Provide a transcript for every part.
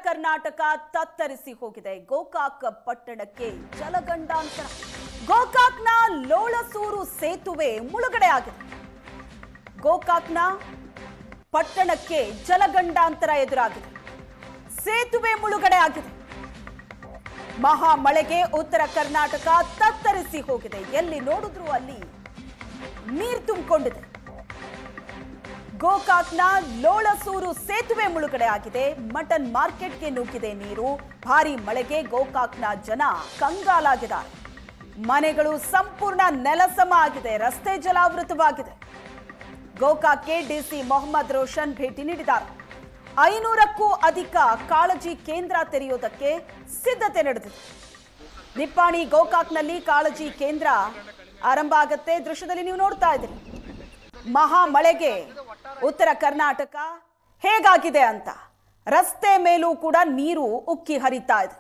ಕರ್ನಾಟಕ ತತ್ತರಿಸಿ ಹೋಗಿದೆ. ಗೋಕಾಕ್ ಪಟ್ಟಣಕ್ಕೆ ಜಲಗಂಡಾಂತರ. ಗೋಕಾಕ್ನ ಲೋಳಸೂರು ಸೇತುವೆ ಮುಳುಗಡೆ ಆಗಿದೆ. ಗೋಕಾಕ್ನ ಪಟ್ಟಣಕ್ಕೆ ಜಲಗಂಡಾಂತರ ಎದುರಾಗಿದೆ. ಸೇತುವೆ ಮುಳುಗಡೆ ಆಗಿದೆ. ಮಹಾ ಮಳೆಗೆ ಉತ್ತರ ಕರ್ನಾಟಕ ತತ್ತರಿಸಿ ಹೋಗಿದೆ. ಎಲ್ಲಿ ನೋಡಿದ್ರು ಅಲ್ಲಿ ನೀರು ತುಂಬಿಕೊಂಡಿದೆ. ಗೋಕಾಕ್ನ ಲೋಳಸೂರು ಸೇತುವೆ ಮುಳುಗಡೆ ಆಗಿದೆ. ಮಟನ್ ಮಾರ್ಕೆಟ್ಗೆ ನುಗ್ಗಿದೆ ನೀರು. ಭಾರಿ ಮಳೆಗೆ ಗೋಕಾಕ್ನ ಜನ ಕಂಗಾಲಾಗಿದ್ದಾರೆ. ಮನೆಗಳು ಸಂಪೂರ್ಣ ನೆಲಸಮ ಆಗಿದೆ. ರಸ್ತೆ ಜಲಾವೃತವಾಗಿದೆ. ಗೋಕಾಕ್ಗೆ ಡಿಸಿ ಮೊಹಮ್ಮದ್ ರೋಷನ್ ಭೇಟಿ ನೀಡಿದ್ದಾರೆ. 500ಕ್ಕೂ ಅಧಿಕ ಕಾಳಜಿ ಕೇಂದ್ರ ತೆರೆಯುವುದಕ್ಕೆ ಸಿದ್ಧತೆ ನಡೆದಿದೆ. ನಿಪ್ಪಾಣಿ ಗೋಕಾಕ್ನಲ್ಲಿ ಕಾಳಜಿ ಕೇಂದ್ರ ಆರಂಭ ಆಗುತ್ತೆ. ದೃಶ್ಯದಲ್ಲಿ ನೀವು ನೋಡ್ತಾ ಇದ್ದೀರಿ. ಮಹಾ ಮಳೆಗೆ ಉತ್ತರ ಕರ್ನಾಟಕ ಹೇಗಾಗಿದೆ ಅಂತ. ರಸ್ತೆ ಮೇಲೂ ಕೂಡ ನೀರು ಉಕ್ಕಿ ಹರಿತಾ ಇದೆ.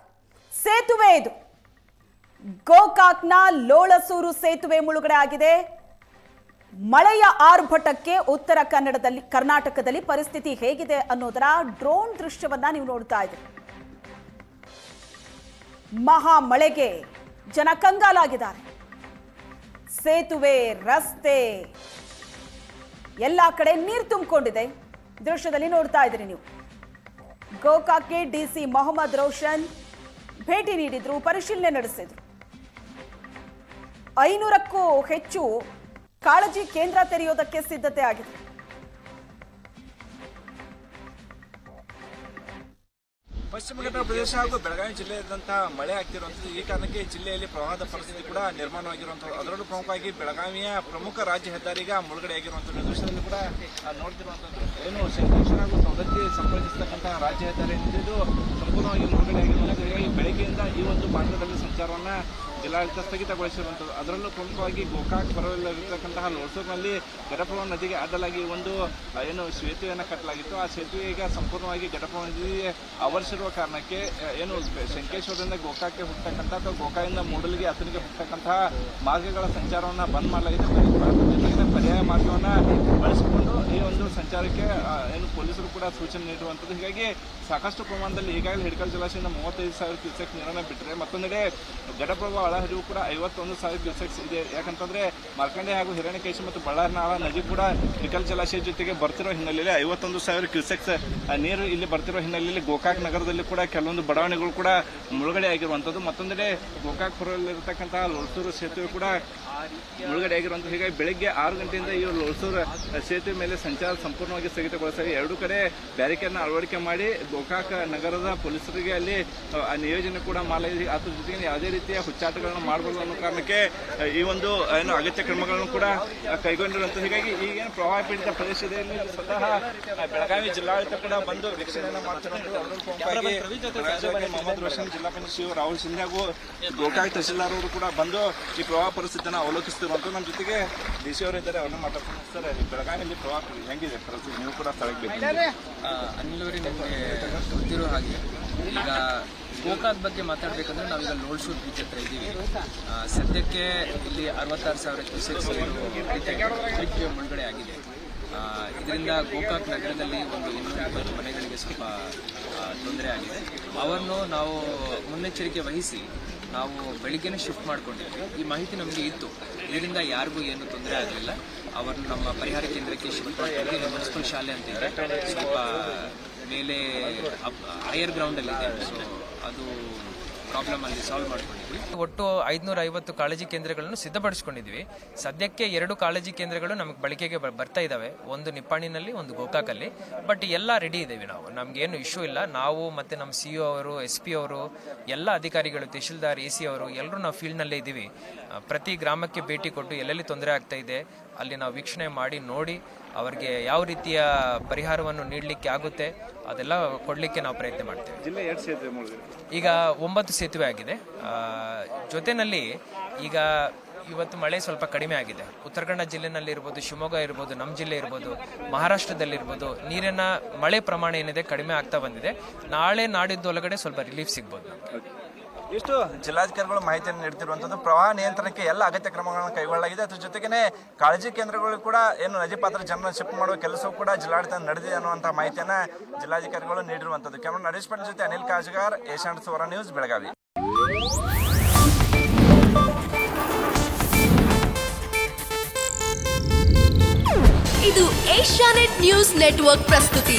ಸೇತುವೆ ಇದು. ಗೋಕಾಕ್ನ ಲೋಳಸೂರು ಸೇತುವೆ ಮುಳುಗಡೆ ಆಗಿದೆ. ಮಳೆಯ ಆರ್ಭಟಕ್ಕೆ ಉತ್ತರ ಕರ್ನಾಟಕದಲ್ಲಿ ಪರಿಸ್ಥಿತಿ ಹೇಗಿದೆ ಅನ್ನೋದರ ಡ್ರೋನ್ ದೃಶ್ಯವನ್ನ ನೀವು ನೋಡ್ತಾ ಇದ್ದೀರಿ. ಮಹಾ ಮಳೆಗೆ ಜನ ಕಂಗಾಲಾಗಿದ್ದಾರೆ. ಸೇತುವೆ, ರಸ್ತೆ ಎಲ್ಲಾ ಕಡೆ ನೀರು ತುಂಬಿಕೊಂಡಿದೆ. ದೃಶ್ಯದಲ್ಲಿ ನೋಡ್ತಾ ಇದ್ದೀರಿ ನೀವು. ಗೋಕಾಕ್ಗೆ ಡಿಸಿ ಮೊಹಮ್ಮದ್ ರೋಷನ್ ಭೇಟಿ ನೀಡಿದ್ರು, ಪರಿಶೀಲನೆ ನಡೆಸಿದ್ರು. 500ಕ್ಕೂ ಹೆಚ್ಚು ಕಾಳಜಿ ಕೇಂದ್ರ ತೆರೆಯೋದಕ್ಕೆ ಸಿದ್ಧತೆ ಆಗಿದೆ. ಪಶ್ಚಿಮ ಘಟ್ಟ ಪ್ರದೇಶ ಹಾಗೂ ಬೆಳಗಾವಿ ಜಿಲ್ಲೆಯಾದ್ಯಂತ ಮಳೆ ಆಗ್ತಿರುವಂಥದ್ದು. ಈ ಕಾರಣಕ್ಕೆ ಜಿಲ್ಲೆಯಲ್ಲಿ ಪ್ರವಾಹದ ಪರಿಸ್ಥಿತಿ ಕೂಡ ನಿರ್ಮಾಣವಾಗಿರುವಂಥದ್ದು. ಅದರಲ್ಲೂ ಪ್ರಮುಖವಾಗಿ ಬೆಳಗಾವಿಯ ಪ್ರಮುಖ ರಾಜ್ಯ ಹೆದ್ದಾರಿಗ ಮುಳುಗಡೆಯಾಗಿರುವಂಥದ್ದು. ದೃಶ್ಯದಲ್ಲಿ ಕೂಡ ನೋಡ್ತಿರುವಂಥದ್ದು ಏನು ಶಂಕರೇಶ್ವರ ಹಾಗೂ ಸವದತ್ತಿ ಸಂಪರ್ಕಿಸತಕ್ಕಂತಹ ರಾಜ್ಯ ಹೆದ್ದಾರಿ ಇದು ಸಂಪೂರ್ಣವಾಗಿ ಮುಳುಗಡೆಯಾಗಿರುವಂಥದ್ದು. ಹೀಗಾಗಿ ಬೆಳಗ್ಗೆಯಿಂದ ಈ ಒಂದು ಮಾರ್ಗದಲ್ಲಿ ಸಂಚಾರವನ್ನು ಜಿಲ್ಲಾಡಳಿತ ಸ್ಥಗಿತಗೊಳಿಸಿರುವಂಥದ್ದು. ಅದರಲ್ಲೂ ಪ್ರಮುಖವಾಗಿ ಗೋಕಾಕ್ ಬರಲಿರತಕ್ಕಂತಹ ಲೋಳಸೂರಿನಲ್ಲಿ ಘಟಪ್ರಭಾ ನದಿಗೆ ಅಡ್ಡಲಾಗಿ ಒಂದು ಏನು ಸೇತುವೆಯನ್ನು ಕಟ್ಟಲಾಗಿತ್ತು. ಆ ಸೇತುವೆ ಈಗ ಸಂಪೂರ್ಣವಾಗಿ ಘಟಪ್ರಭಾ ನದಿಗೆ ಆವರಿಸಿರುವ ಕಾರಣಕ್ಕೆ ಏನು ಶಂಕೇಶ್ವರದಿಂದ ಗೋಕಾಕ್ಗೆ ಹೋಗ್ತಕ್ಕಂಥ ಅಥವಾ ಗೋಕಾಕಿಂದ ಮೂಡಲಿಗೆ ಹತ್ತನಿಗೆ ಹೋಗ್ತಕ್ಕಂತಹ ಮಾರ್ಗಗಳ ಸಂಚಾರವನ್ನು ಬಂದ್ ಮಾಡಲಾಗಿದೆ. ಜೊತೆಗೆ ಪರ್ಯಾಯ ಮಾರ್ಗವನ್ನು ಬಳಸಿಕೊಂಡು ಈ ಒಂದು ಸಂಚಾರಕ್ಕೆ ಏನು ಪೊಲೀಸರು ಕೂಡ ಸೂಚನೆ ನೀಡುವಂಥದ್ದು. ಹೀಗಾಗಿ ಸಾಕಷ್ಟು ಪ್ರಮಾಣದಲ್ಲಿ ಈಗಾಗಲೇ ಹಿಡಕಲ್ ಜಲಾಶಯದಿಂದ 35,000 ಕ್ಯೂಸೆಕ್ಸ್ ನೀರನ್ನು ಬಿಟ್ಟರೆ, ಮತ್ತೊಂದೆಡೆ ಘಟಪ್ರಭಾ ಒಳಹರಿವು ಕೂಡ 51,000 ಕ್ಯೂಸೆಕ್ಸ್ ಇದೆ. ಯಾಕಂತಂದ್ರೆ ಮಾರ್ಕಂಡೆ ಹಾಗೂ ಹಿರಣ್ಯಕೇಶಿ ಮತ್ತು ಬಳ್ಳಾರಿನಾಳ ನದಿ ಕೂಡ ಹಿಡಕಲ್ ಜಲಾಶಯ ಜೊತೆಗೆ ಬರ್ತಿರೋ ಹಿನ್ನೆಲೆಯಲ್ಲಿ 51,000 ಕ್ಯೂಸೆಕ್ಸ್ ನೀರು ಇಲ್ಲಿ ಬರ್ತಿರೋ ಹಿನ್ನೆಲೆಯಲ್ಲಿ ಗೋಕಾಕ್ ನಗರದಲ್ಲಿ ಕೂಡ ಕೆಲವೊಂದು ಬಡಾವಣೆಗಳು ಕೂಡ ಮುಳುಗಡೆ ಆಗಿರುವಂಥದ್ದು. ಮತ್ತೊಂದೆಡೆ ಗೋಕಾಕ್ ಪುರದಲ್ಲಿರತಕ್ಕಂತಹ ಲೋಳಸೂರು ಸೇತುವೆ ಕೂಡ ಮುಳುಗಡೆ ಆಗಿರುವಂಥದ್ದು. ಹೀಗಾಗಿ ಬೆಳಗ್ಗೆ 6 ಗಂಟೆಯಿಂದ ಈ ಲೋಳಸೂರು ಸೇತುವೆ ಮೇಲೆ ಸಂಚಾರ ಸಂಪೂರ್ಣವಾಗಿ ಸ್ಥಗಿತಗೊಳಿಸಲಾಗಿದೆ. ಎರಡೂ ಕಡೆ ಬ್ಯಾರಿಕೇಡ್ನ ಅಳವಡಿಕೆ ಮಾಡಿ ಗೋಕಾಕ್ ನಗರದ ಪೊಲೀಸರಿಗೆ ಅಲ್ಲಿ ನಿಯೋಜನೆ ಕೂಡ ಮಾಡಲಾಗಿದೆ. ಅದ್ರ ಜೊತೆಗೆ ಯಾವುದೇ ರೀತಿಯ ಹುಚ್ಚಾಟಗಳನ್ನು ಮಾಡಬಾರದು ಅನ್ನೋ ಕಾರಣಕ್ಕೆ ಈ ಒಂದು ಏನು ಅಗತ್ಯ ಕ್ರಮಗಳನ್ನು ಕೂಡ ಕೈಗೊಂಡಿರುವಂಥದ್ದು. ಹೀಗಾಗಿ ಈಗೇನು ಪ್ರವಾಹ ಪೀಡಿತ ಪ್ರದೇಶದಲ್ಲಿ ಸ್ವತಃ ಬೆಳಗಾವಿ ಜಿಲ್ಲಾಡಳಿತ ಕೂಡ ಬಂದು ವೀಕ್ಷಣೆಯನ್ನು ಮಾಡ್ತಿರುವಂಥದ್ದು. ಮೊಹಮ್ಮದ್ ರೋಷನ್, ಜಿಲ್ಲಾ ಪಂಚಾಯತ್ ಸಿಇಒ ರಾಹುಲ್ ಸಿಂಧೆ ಹಾಗೂ ಗೋಕಾಕ್ ತಹಸೀಲ್ದಾರ್ ಅವರು ಕೂಡ ಬಂದು ಈ ಪ್ರವಾಹ ಪರಿಸ್ಥಿತಿಯನ್ನು ಅವಲೋಕಿಸ್ತಿರುವಂಥದ್ದು. ನಮ್ಮ ಜೊತೆಗೆ ಡಿ ಸಿ ಅವರು ಇದ್ದಾರೆ, ಅವ್ರನ್ನ ಮಾತಾಡ್ತಾರೆ. ಸರ್, ಬೆಳಗಾವಿಯಲ್ಲಿ ಪ್ರವಾಹ ಹೆಂಗಿದೆ ಪರಿಸ್ಥಿತಿ? ನೀವು ಕೂಡ ಸ್ಥಳಕ್ಕೆ ಅನಿಲವರಿ ನಿಮಗೆ ಗೊತ್ತಿರೋ ಹಾಗೆ ಈಗ ಗೋಕಾಕ್ ಬಗ್ಗೆ ಮಾತಾಡಬೇಕಂದ್ರೆ ನಾವೀಗ ಲೋಳಸೂರು ಬೀಚ್ ಹತ್ರ ಇದ್ದೀವಿ. ಸದ್ಯಕ್ಕೆ ಇಲ್ಲಿ 66,000 ಕ್ಯೂಸೆಕ್ಸ್ ಬ್ರಿಡ್ಜ್ ಮುಳುಗಡೆ ಆಗಿದೆ. ಇದರಿಂದ ಗೋಕಾಕ್ ನಗರದಲ್ಲಿ ಒಂದು 220 ಮನೆಗಳಿಗೆ ಸ್ವಲ್ಪ ತೊಂದರೆ ಆಗಿದೆ. ಅವರನ್ನು ನಾವು ಮುನ್ನೆಚ್ಚರಿಕೆ ವಹಿಸಿ ನಾವು ಬೆಳಿಗ್ಗೆನೇ ಶಿಫ್ಟ್ ಮಾಡ್ಕೊಂಡಿದ್ವಿ. ಈ ಮಾಹಿತಿ ನಮಗೆ ಇತ್ತು. ಇದರಿಂದ ಯಾರಿಗೂ ಏನು ತೊಂದರೆ ಆಗಲಿಲ್ಲ. ಅವರನ್ನು ನಮ್ಮ ಪರಿಹಾರ ಕೇಂದ್ರಕ್ಕೆ ಶಿಫ್ಟ್ ಮಾಡಿದ್ವಿ. ಮುನ್ಸಿಪಲ್ ಶಾಲೆ ಅಂತ ಇದೆ, ಸ್ವಲ್ಪ ಮೇಲೆ ಹೈಯರ್ ಗ್ರೌಂಡಲ್ಲಿದೆ. ಸೊ ಅದು ಪ್ರಾಬ್ಲಮ್ ಅಲ್ಲಿ ಸಾಲ್ವ್ ಮಾಡ್ಕೊಂಡಿದ್ವಿ. ಒಟ್ಟು 550 ಕಾಳಜಿ ಕೇಂದ್ರಗಳನ್ನು ಸಿದ್ಧಪಡಿಸ್ಕೊಂಡಿದ್ವಿ. ಸದ್ಯಕ್ಕೆ 2 ಕಾಳಜಿ ಕೇಂದ್ರಗಳು ನಮಗೆ ಬಳಕೆಗೆ ಬರ್ತಾ ಇದ್ದಾವೆ. ಒಂದು ನಿಪ್ಪಾಣಿನಲ್ಲಿ, ಒಂದು ಗೋಕಾಕಲ್ಲಿ. ಬಟ್ ಎಲ್ಲ ರೆಡಿ ಇದ್ದೀವಿ ನಾವು. ನಮಗೇನು ಇಶ್ಯೂ ಇಲ್ಲ. ನಾವು ಮತ್ತು ನಮ್ಮ ಸಿಇಒ ಅವರು, SP ಅವರು, ಎಲ್ಲ ಅಧಿಕಾರಿಗಳು, ತಹಶೀಲ್ದಾರ್, AC ಅವರು ಎಲ್ಲರೂ ನಾವು ಫೀಲ್ಡ್ನಲ್ಲೇ ಇದ್ದೀವಿ. ಪ್ರತಿ ಗ್ರಾಮಕ್ಕೆ ಭೇಟಿ ಕೊಟ್ಟು ಎಲ್ಲೆಲ್ಲಿ ತೊಂದರೆ ಆಗ್ತಾ ಇದೆ ಅಲ್ಲಿ ನಾವು ವೀಕ್ಷಣೆ ಮಾಡಿ ನೋಡಿ ಅವರಿಗೆ ಯಾವ ರೀತಿಯ ಪರಿಹಾರವನ್ನು ನೀಡಲಿಕ್ಕೆ ಆಗುತ್ತೆ ಅದೆಲ್ಲ ಕೊಡಲಿಕ್ಕೆ ನಾವು ಪ್ರಯತ್ನ ಮಾಡ್ತೇವೆ. ಜಿಲ್ಲೆ 2 ಸೇತುವೆ ಈಗ 9 ಸೇತುವೆ ಆಗಿದೆ. ಜೊತೆಯಲ್ಲಿ ಈಗ ಇವತ್ತು ಮಳೆ ಸ್ವಲ್ಪ ಕಡಿಮೆ ಆಗಿದೆ. ಉತ್ತರ ಕನ್ನಡ ಜಿಲ್ಲೆನಲ್ಲಿ ಇರ್ಬೋದು, ಶಿವಮೊಗ್ಗ ಇರ್ಬೋದು, ನಮ್ಮ ಜಿಲ್ಲೆ ಇರ್ಬೋದು, ಮಹಾರಾಷ್ಟ್ರದಲ್ಲಿರ್ಬೋದು ನೀರಿನ ಮಳೆ ಪ್ರಮಾಣ ಏನಿದೆ ಕಡಿಮೆ ಆಗ್ತಾ ಬಂದಿದೆ. ನಾಳೆ ನಾಡಿದ್ದು ಒಳಗಡೆ ಸ್ವಲ್ಪ ರಿಲೀಫ್ ಸಿಗ್ಬೋದು ನಮಗೆ. ಇಷ್ಟು ಜಿಲ್ಲಾಧಿಕಾರಿಗಳು ಮಾಹಿತಿಯನ್ನು ನೀಡುತ್ತಿರುವಂತದ್ದು. ಪ್ರವಾಹ ನಿಯಂತ್ರಣಕ್ಕೆ ಎಲ್ಲ ಅಗತ್ಯ ಕ್ರಮಗಳನ್ನು ಕೈಗೊಳ್ಳಲಾಗಿದೆ. ಅದ್ರ ಜೊತೆಗೇನೆ ಕಾಳಜಿ ಕೇಂದ್ರಗಳು ಕೂಡ ಏನು ನದಿ ಪಾತ್ರ ಜನರನ್ನು ಶಿಫ್ಟ್ ಮಾಡುವ ಕೆಲಸವೂ ಕೂಡ ಜಿಲ್ಲಾಡಳಿತ ನಡೆದಿದೆ ಅನ್ನುವಂತಹ ಮಾಹಿತಿಯನ್ನ ಜಿಲ್ಲಾಧಿಕಾರಿಗಳು ನೀಡಿರುವಂತದ್ದು. ಕ್ಯಾಮರಾ ನರೇಶ್ ಪಟೇಲ್ ಜೊತೆ ಅನಿಲ್ ಕಾಜ್ಗಾರ್, ಏಷ್ಯಾನೆಟ್ ಸುವರ್ಣ ನ್ಯೂಸ್, ಬೆಳಗಾವಿ. ಇದು ಏಷ್ಯಾನೆಟ್ ನ್ಯೂಸ್ ನೆಟ್ವರ್ಕ್ ಪ್ರಸ್ತುತಿ.